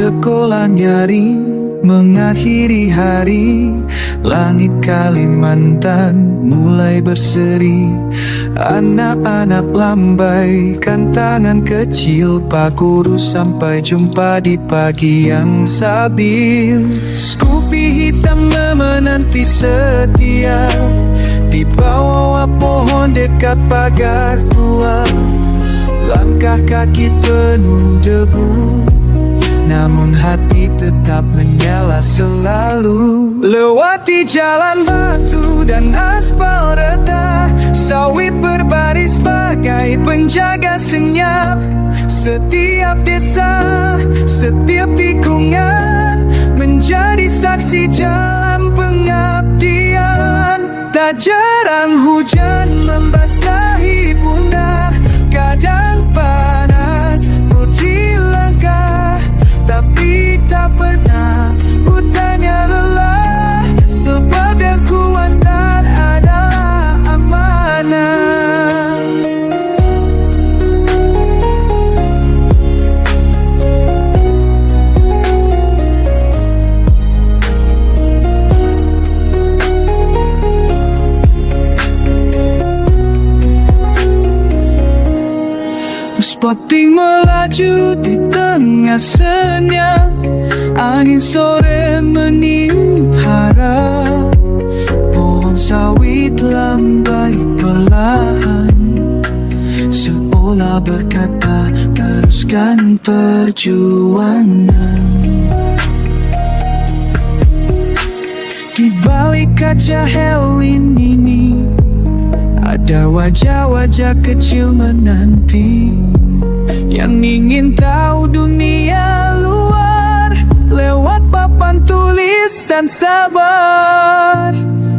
Sekolah nyaring mengakhiri hari, langit Kalimantan mulai berseri. Anak-anak lambaikan tangan kecil, Pak Guru sampai jumpa di pagi yang sabil. Skupi hitam menanti setia di bawah pohon dekat pagar tua. Langkah kaki penuh debu, namun hati tetap menyala selalu. Lewati jalan batu dan aspal rata, sawit berbaris bagai penjaga senyap. Setiap desa, setiap tikungan menjadi saksi jalan pengabdian. Tak jarang hujan membasahi pundak, kadang panas budi langkah, tapi tak pernah ku tanya lelah, sebab yang ku antar adalah amanah. Spotting melaju di tengah senyap, angin sore meniup harap. Pohon sawit lambai perlahan, seolah berkata teruskan perjuangan. Di balik kaca helm ini ada wajah-wajah kecil menanti, yang ingin tahu dunia luar lewat papan tulis dan sabar.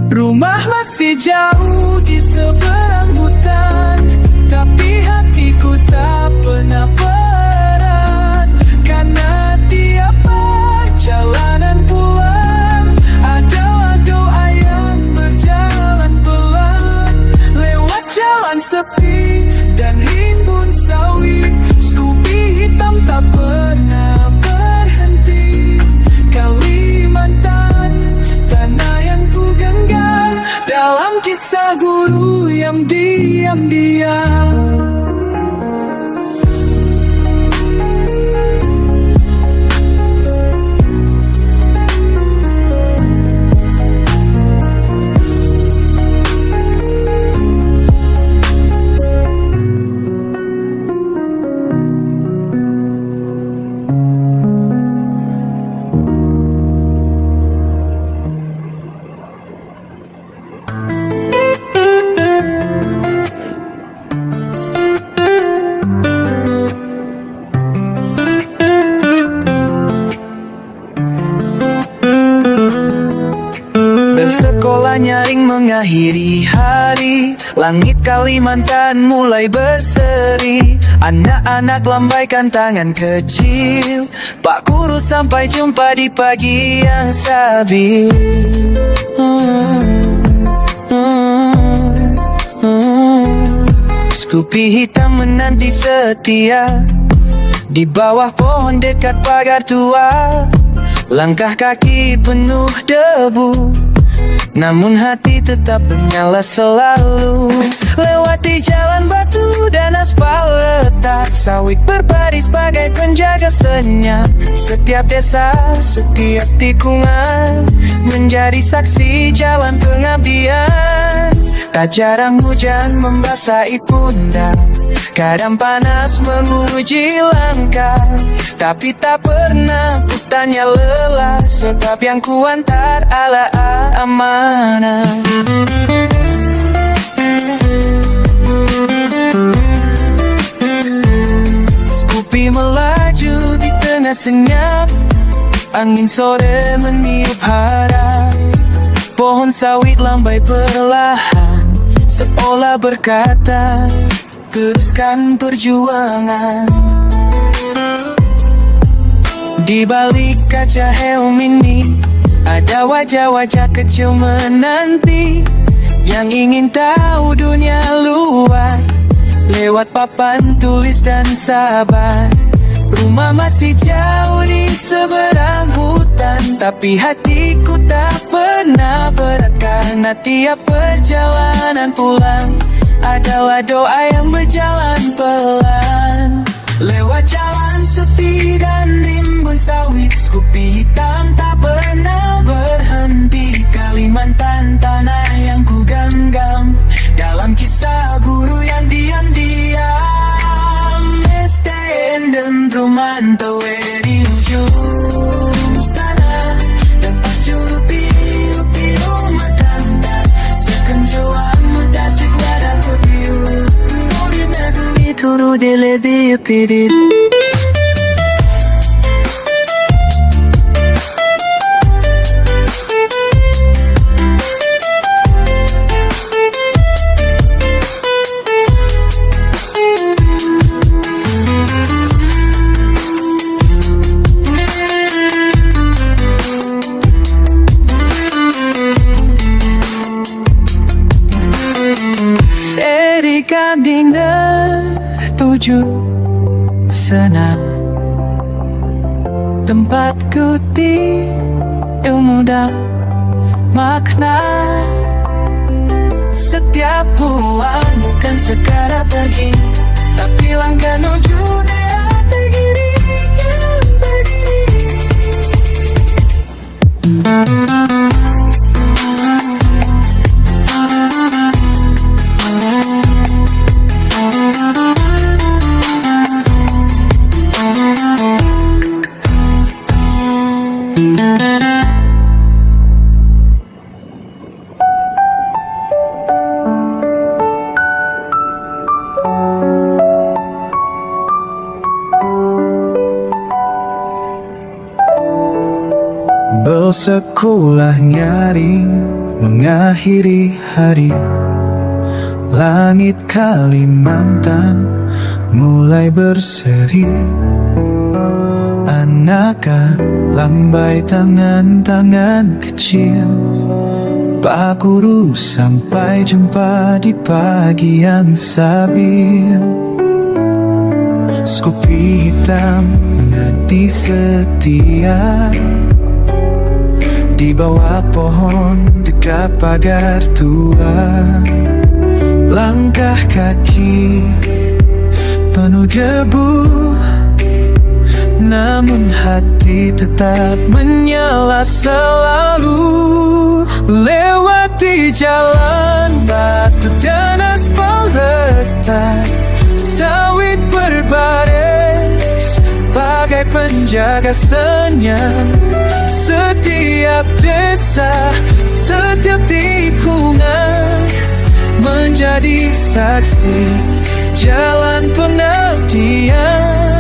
Rumah masih jauh di seberang hutan, tapi hatiku tak pernah berat, karena tiap perjalanan pulang adalah doa yang berjalan pelan. Lewat jalan sepi dan rimbun sawit, skupi hitam tak pernah berhenti. Kalimantan, tanah yang ku genggam, dalam kisah guru yang diam-diam. Bersekolah nyaring mengakhiri hari, langit Kalimantan mulai berseri. Anak-anak lambaikan tangan kecil, Pak Guru sampai jumpa di pagi yang sabil. Skupi hitam menanti setia di bawah pohon dekat pagar tua. Langkah kaki penuh debu, namun hati tetap menyala selalu. Lewati jalan batu dan aspal retak, sawit berbaris bagai penjaga senyap. Setiap desa, setiap tikungan menjadi saksi jalan pengabdian. Tak jarang hujan membasahi pundak, kadang panas menguji langkah, tapi tak pernah ku tanya lelah, sebab yang ku antar adalah amanah. Skupi melaju di tengah senyap, angin sore meniup harap. Pohon sawit lambai perlahan, seolah berkata teruskan perjuangan. Di balik kaca helm ini ada wajah-wajah kecil menanti, yang ingin tahu dunia luar lewat papan tulis dan sabar. Rumah masih jauh di seberang hutan, tapi hatiku tak pernah berat karena tiap perjalanan pulang adalah doa yang berjalan pelan. Lewat jalan sepi dan rimbun sawit, Scoopy hitam tak pernah berhenti. Kalimantan tanah yang ku genggam, dalam kisah guru yang diam-diam. Estén dentro mantawe di ujung sana, tempat juru piu-piu matanda. Sekenjoan mutasik wadaku piu, turu di negeri turu di pidit. Gading tuju sana, tempatku di ilmu dan makna. Setiap pulang bukan sekadar pergi, tapi langkah menuju daerah negeri yang berdiri. Bersekolah nyaring mengakhiri hari, langit Kalimantan mulai berseri. Anakah lambai tangan-tangan kecil, Pak Guru sampai jumpa di pagi yang sabil. Scoopy hitam menanti setia di bawah pohon dekat pagar tua. Langkah kaki penuh debu, namun hati tetap menyala selalu. Lewati jalan batu dan aspal retak, sawit berbaris bagai penjaga senyap. Setiap desa, setiap tikungan menjadi saksi jalan pengabdian.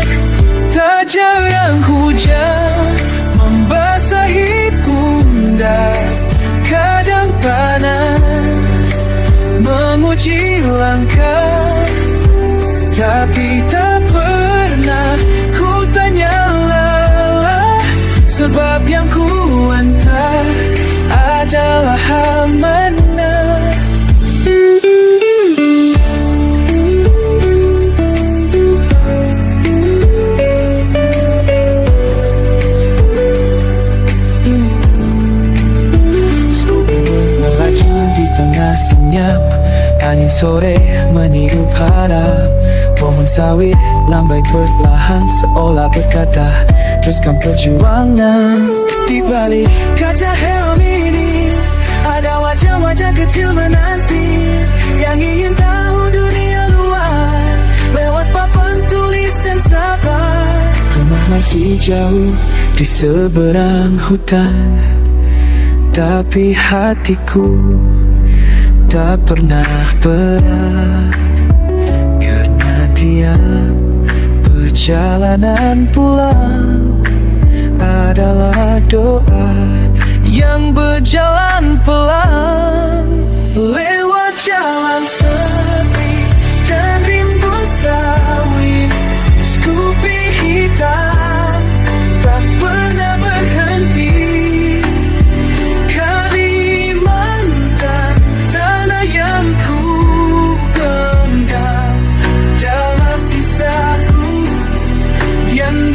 Tak jarang hujan membasahi pundak, kadang panas menguji langkah, tapi tak pernah ku tanya lelah, sebab yang ku antar adalah amanah. Senyap angin sore meniup harap, pohon sawit lambai perlahan seolah berkata teruskan perjuangan. Di balik kaca helm ini ada wajah-wajah kecil menanti yang ingin tahu dunia luar lewat papan tulis dan sabar. Rumah masih jauh di seberang hutan, tapi hatiku tak pernah berat, karena tiap perjalanan pulang adalah doa yang berjalan pelan. Lewat jalan sepi dan rimbun sawit, Scoopy hitam tak pernah berhenti. Yang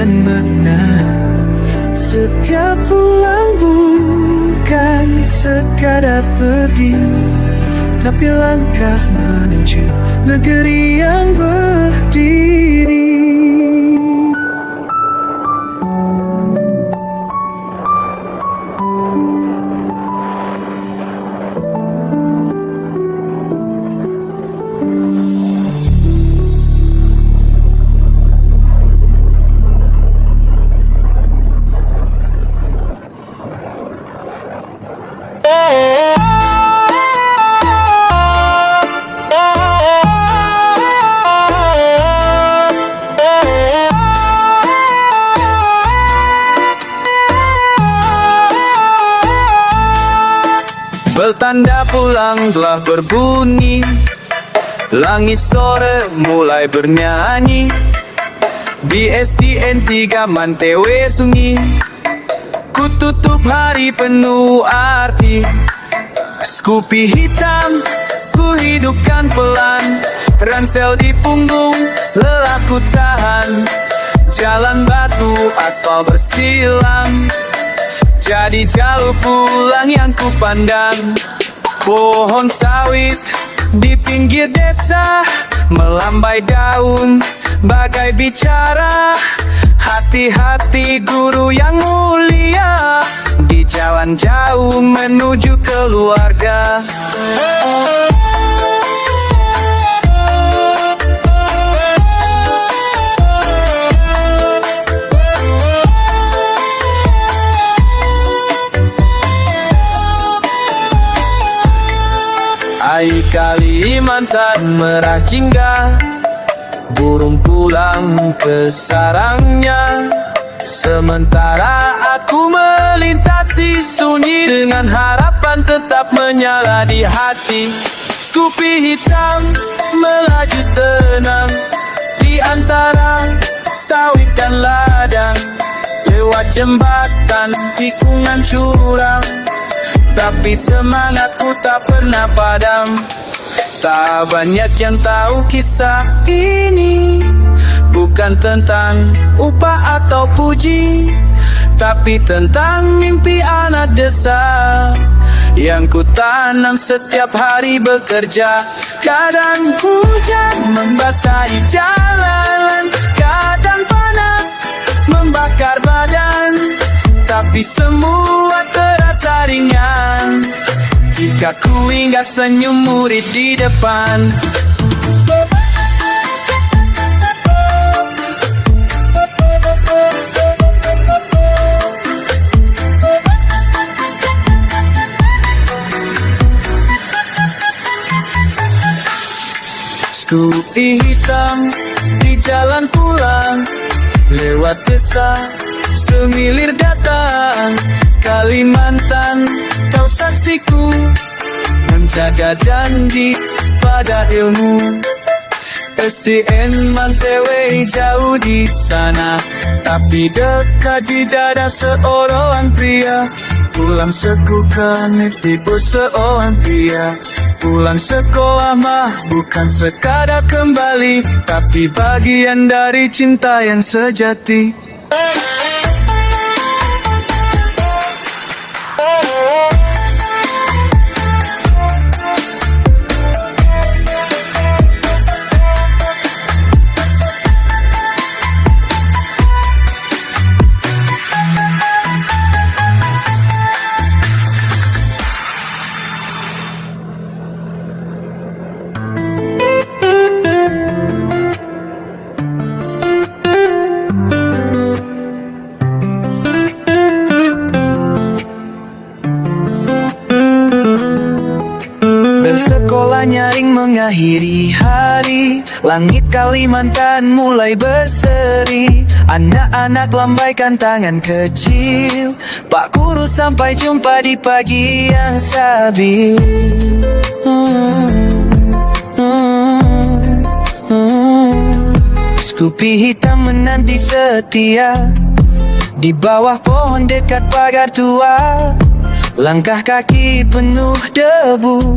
dan makna. Setiap pulang bukan sekadar pergi, tapi langkah menuju negeri yang berdiri. Beltanda pulang telah berbunyi, langit sore mulai bernyanyi. BSTN 3 Mantewe sunyi, ku tutup hari penuh arti. Skupi hitam ku hidupkan pelan, ransel di punggung lelah ku tahan. Jalan batu aspal bersilang, jadi jalur pulang yang ku pandang. Pohon sawit di pinggir desa melambai daun bagai bicara. Hati-hati guru yang mulia di jalan jauh menuju keluarga. Hai Kalimantan merah jingga, burung pulang ke sarangnya. Sementara aku melintasi sunyi dengan harapan tetap menyala di hati. Skupi hitam melaju tenang di antara sawit dan ladang, lewat jembatan tikungan curang. Tapi semangatku tak pernah padam. Tak banyak yang tahu kisah ini, bukan tentang upah atau puji, tapi tentang mimpi anak desa yang ku tanam setiap hari bekerja. Kadang hujan membasahi jalan, kadang panas membakar badan, tapi semua terasa ringan jika ku ingat senyum murid di depan. Skupi hitam di jalan pulang, lewat desa semilir datang. Kalimantan kau saksiku, menjaga janji pada ilmu. STN Mantewe jauh di sana, tapi dekat di dada seorang pria. Pulang sekukan tipu seorang pria. Pulang sekolah mah bukan sekadar kembali, tapi bagian dari cinta yang sejati. Bersekolah nyaring mengakhiri hari, langit Kalimantan mulai berseri. Anak-anak lambaikan tangan kecil, Pak Guru sampai jumpa di pagi yang sabi. Skupi hitam menanti setia di bawah pohon dekat pagar tua. Langkah kaki penuh debu,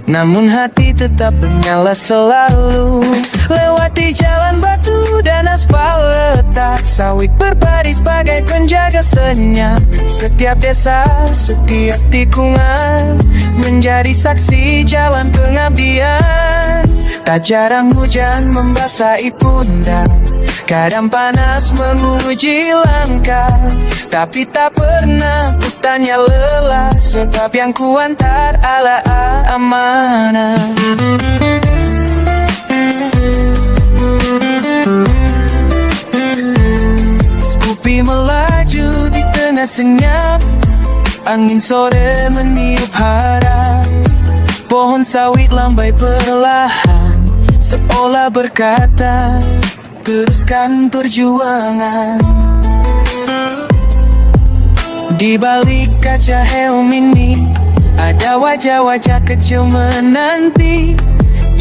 namun hati tetap menyala selalu. Lewati jalan batu dan aspal retak, sawit berbaris bagai penjaga senyap. Setiap desa, setiap tikungan menjadi saksi jalan pengabdian. Tak jarang hujan membasahi pundak, kadang panas menguji langkah, tapi tak pernah ku tanya lelah, sebab yang ku antar ala amanah. Scoopy melaju di tengah senyap, angin sore meniup harap. Pohon sawit lambai perlahan, seolah berkata, teruskan perjuangan. Di balik kaca helm ini ada wajah-wajah kecil menanti,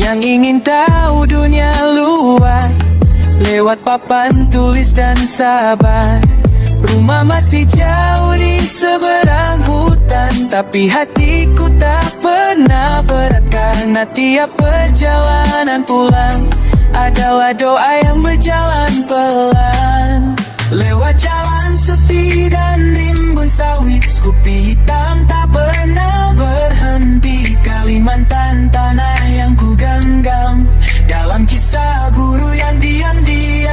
yang ingin tahu dunia luar lewat papan tulis dan sabar. Rumah masih jauh di seberang hutan, tapi hatiku tak pernah berat, karena tiap perjalanan pulang adalah doa yang berjalan pelan. Lewat jalan sepi dan rimbun sawit, Scoopy hitam tak pernah berhenti. Kalimantan tanah yang ku genggam, dalam kisah guru yang diam-diam.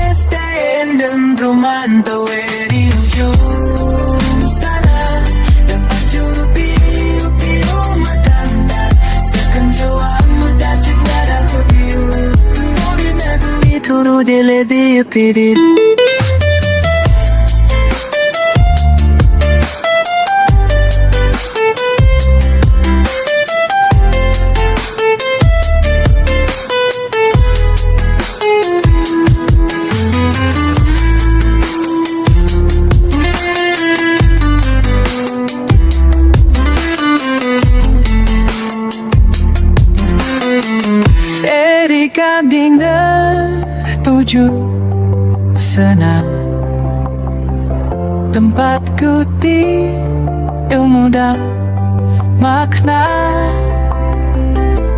STN dan Romanto di ujung sana, tempat juru piu-piu matanda. Sekenjauh muda segera kudiu, turun negeri turun dele diupirit. Gading tuju sana, tempat kuti ilmu dan makna.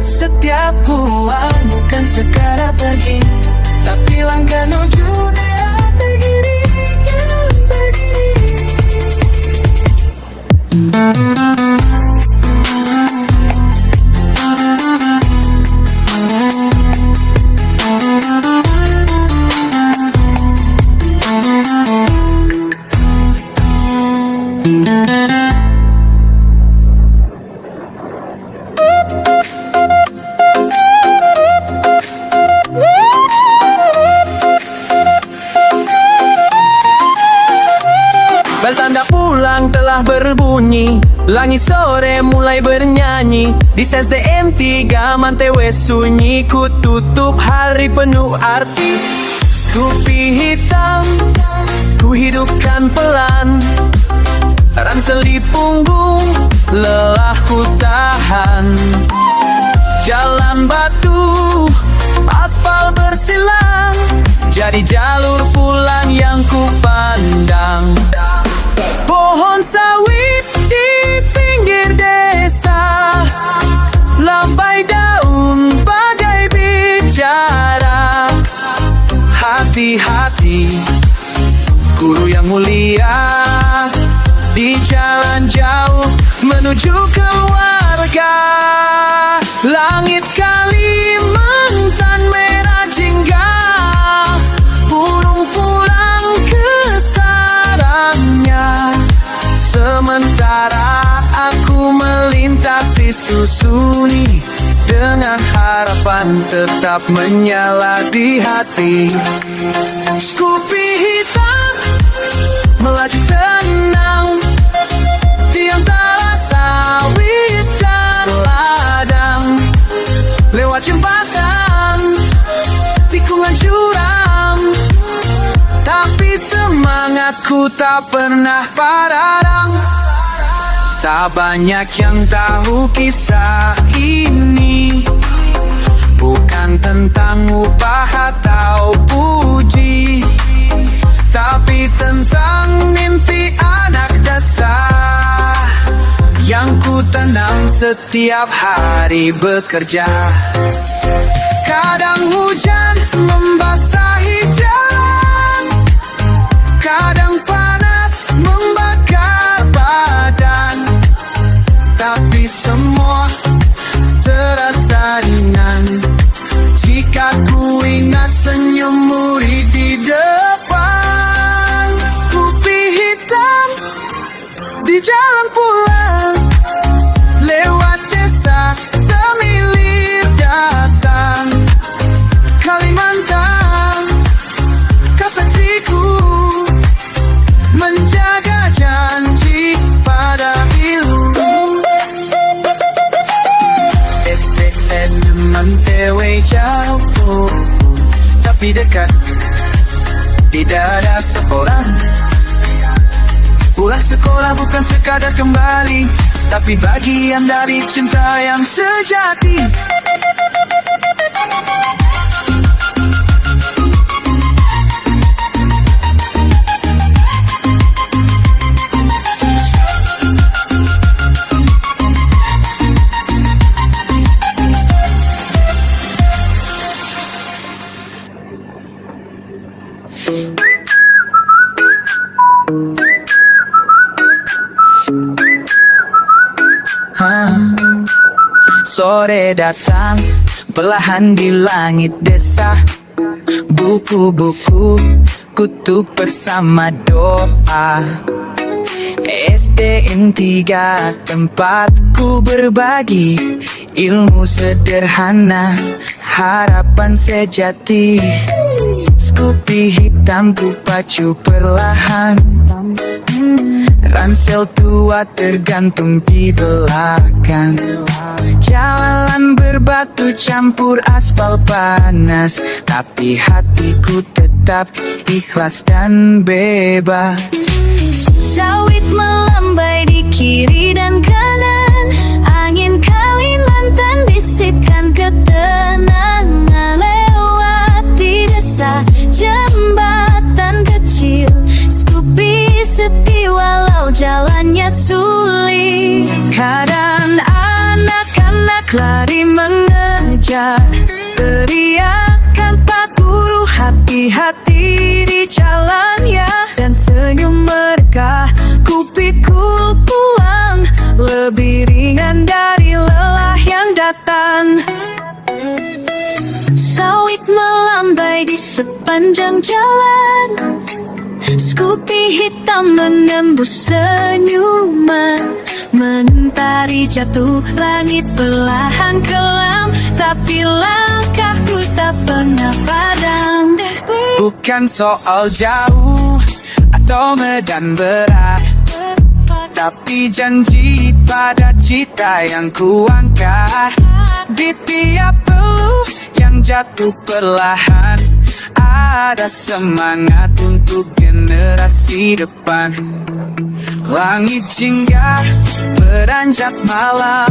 Setiap pulang bukan sekadar pergi, tapi langkah menuju daerah berdiri yang berdiri. Bel tanda pulang telah berbunyi, langit sore mulai bernyanyi. Di SDN 3 Mantewe sunyi, ku tutup hari penuh arti. Scoopy hitam, ku hidupkan pelan. Ransel punggung, lelah ku tahan. Jalan batu, aspal bersilang, jadi jalur pulang yang ku pandang. Pohon sawit di pinggir desa, lambai daun bagai bicara. Hati-hati, guru yang mulia, di jalan jauh menuju keluarga. Langit Kalimantan merah jingga, burung pulang ke sarangnya. Sementara aku melintasi susuni, dengan harapan tetap menyala di hati. Scoopy hitam melaju tenang di antara sawit dan ladang. Lewat jembatan, tikungan curam, tapi semangatku tak pernah padam. Tak banyak yang tahu kisah ini, bukan tentang upah atau puji, tapi tentang mimpi anak desa yang ku tanam setiap hari bekerja. tidak ada sekolah. Pulang sekolah bukan sekadar kembali, tapi bagian dari cinta yang sejati. Sore datang perlahan di langit desa. Buku-buku kutuk bersama doa. SDN 3 tempatku berbagi ilmu sederhana, harapan sejati. Scoopy hitam ku pacu perlahan, ransel tua tergantung di belakang. Jalan berbatu campur aspal panas, tapi hatiku tetap ikhlas dan bebas. Sawit melambai di kiri dan kanan, angin Kalimantan bisikkan ketenangan. Lewati desa jembatan kecil, Scoopy setia walau jalannya sulit. Kadang anak-anak lari mengejar, teriakan Pak Guru hati-hati di jalan ya. Dan senyum mereka ku pikul pulang, lebih ringan dari lelah yang datang. Sawit melambai di sepanjang jalan, Scoopy hitam menembus senyuman. Mentari jatuh, langit perlahan kelam, tapi langkahku tak pernah padam. Bukan soal jauh atau medan berat, tapi janji pada cita yang kuangkat. Di tiap peluh yang jatuh perlahan, ada semangat untuk generasi depan. Langit jingga beranjak malam,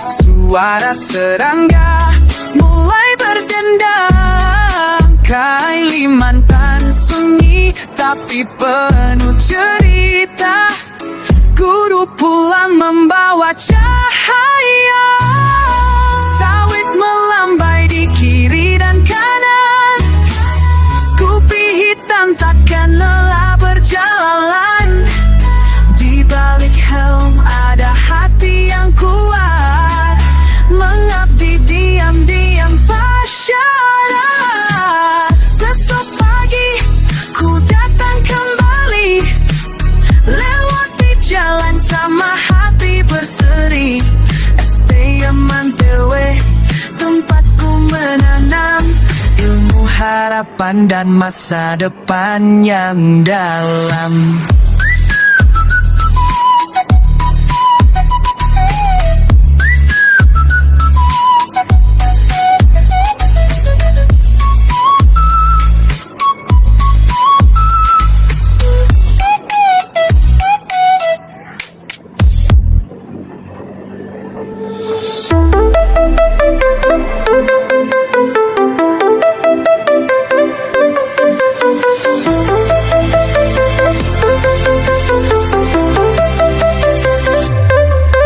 suara serangga mulai berdendang. Kalimantan sunyi tapi penuh cerita, guru pulang membawa cahaya. Sawit melambai di kiri dan kanan, Scoopy hitam takkan lelah berjalan. Di balik helm ada hati yang kuat, mengabdi diam-diam pasyarat. Besok pagi ku datang kembali, lewati jalan sama hati berseri. Mantewe, tempatku menanam ilmu, harapan dan masa depan yang dalam.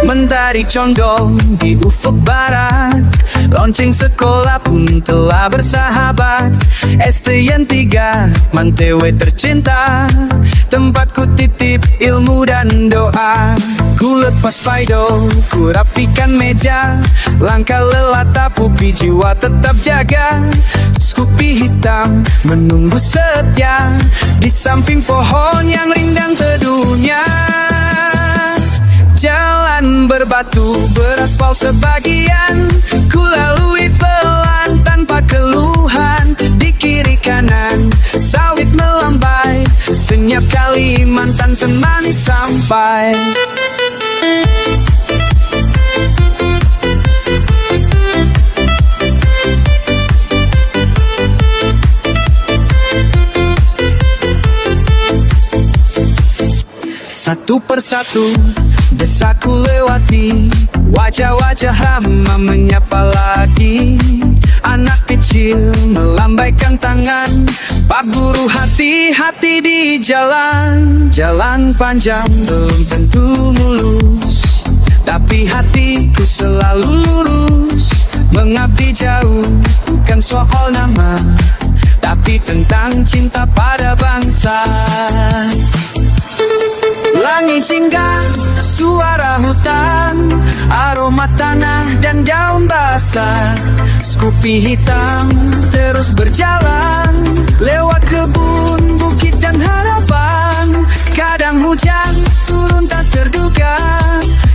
Mentari condong di ufuk barat, lonceng sekolah pun telah bersahabat. STN 3 Mantewe tercinta, tempatku titip ilmu dan doa. Ku lepas paido, ku rapikan meja, langkah lelah tapi jiwa tetap jaga. Scoopy hitam menunggu setia di samping pohon yang rindang teduhnya. Jalan berbatu beraspal sebagian, ku lalui pelan tanpa keluhan. Di kiri kanan sawit melambai, senyap Kalimantan temani sampai. satu persatu desaku lewati, wajah-wajah ramah menyapa lagi. Anak kecil melambaikan tangan, Pak Guru hati-hati di jalan. Jalan panjang belum tentu mulus, tapi hatiku selalu lurus. Mengabdi jauh bukan soal nama, tapi tentang cinta pada bangsa. Langit hingga suara hutan, aroma tanah dan daun basah. Skupi hitam terus berjalan, lewat kebun, bukit dan harapan. Kadang hujan turun tak terduga,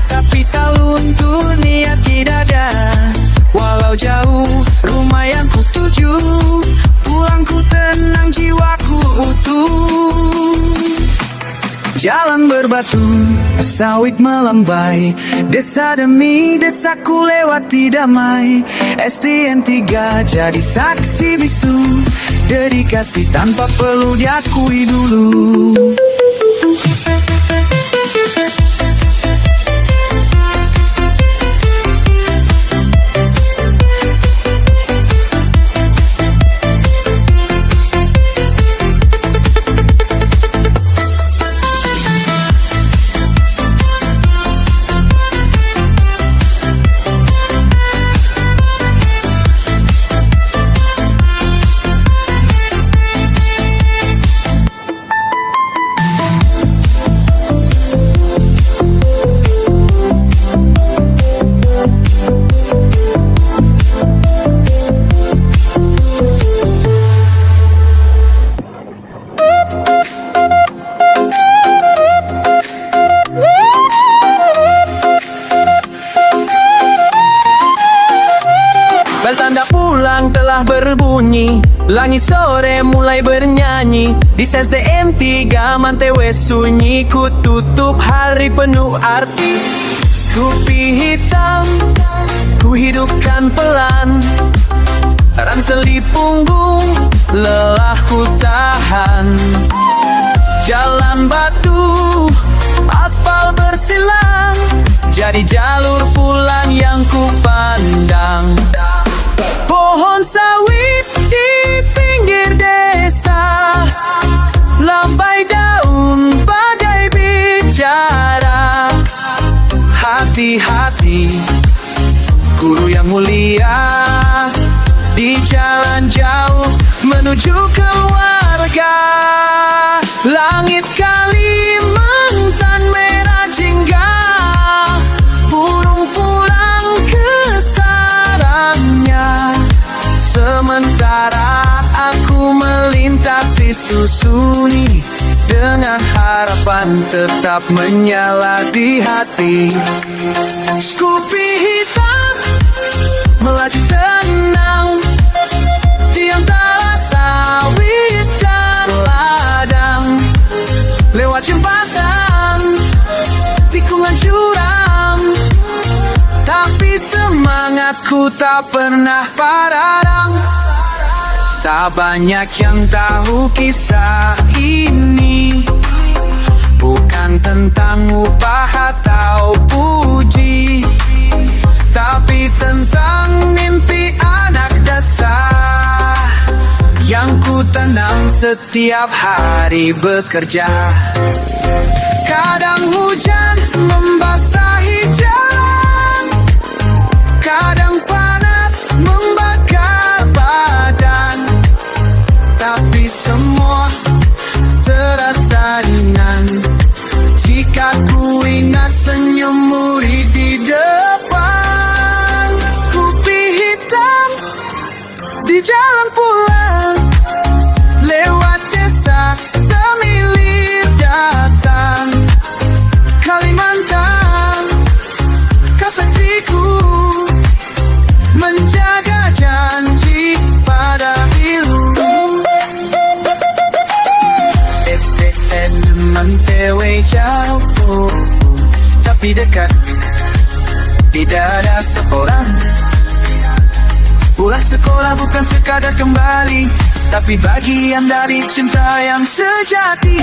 tapi tak luntur niat di dada. Walau jauh rumah yang ku tuju, pulangku tenang, jiwaku utuh. Jalan berbatu, sawit melambai, desa demi desa ku lewati damai. SDN 3 jadi saksi bisu, dedikasi tanpa perlu diakui dulu. Bel tanda pulang telah berbunyi, langit sore mulai bernyanyi. Di SDN 3 mantewe sunyi, ku tutup hari penuh arti. Skupi hitam ku hidupkan pelan, ransel di punggung lelah ku tahan. Jalan batu aspal bersilang, jadi jalur pulang yang ku pandang. Pohon sawit di pinggir desa, lambai daun bagai bicara. Hati-hati guru yang mulia, di jalan jauh menuju keluarga. Langit Kalimantan merah jingga, burung pulang ke sarangnya. Sementara aku melintasi susuni, dengan harapan tetap menyala di hati. Skupi hitam melaju tenang di antara sawit dan ladang. Lewat jembatan, tikungan curam, tapi semangatku tak pernah padam. Tak banyak yang tahu kisah ini, bukan tentang upah atau puji, tapi tentang mimpi anak desa yang ku tanam setiap hari bekerja. Kadang hujan membasahi jalan, kadang panas membakar badan, tapi semua terasa ringan jika ku ingat senyum murid di depan. Skupi hitam di jalan pulang, lewat desa semilir datang. Kalimantan, kau saksiku, menjaga janji pada ilu. SDN mantewe jauh, tapi dekat di dada seorang. Pulang sekolah bukan sekadar kembali, tapi bagian dari cinta yang sejati.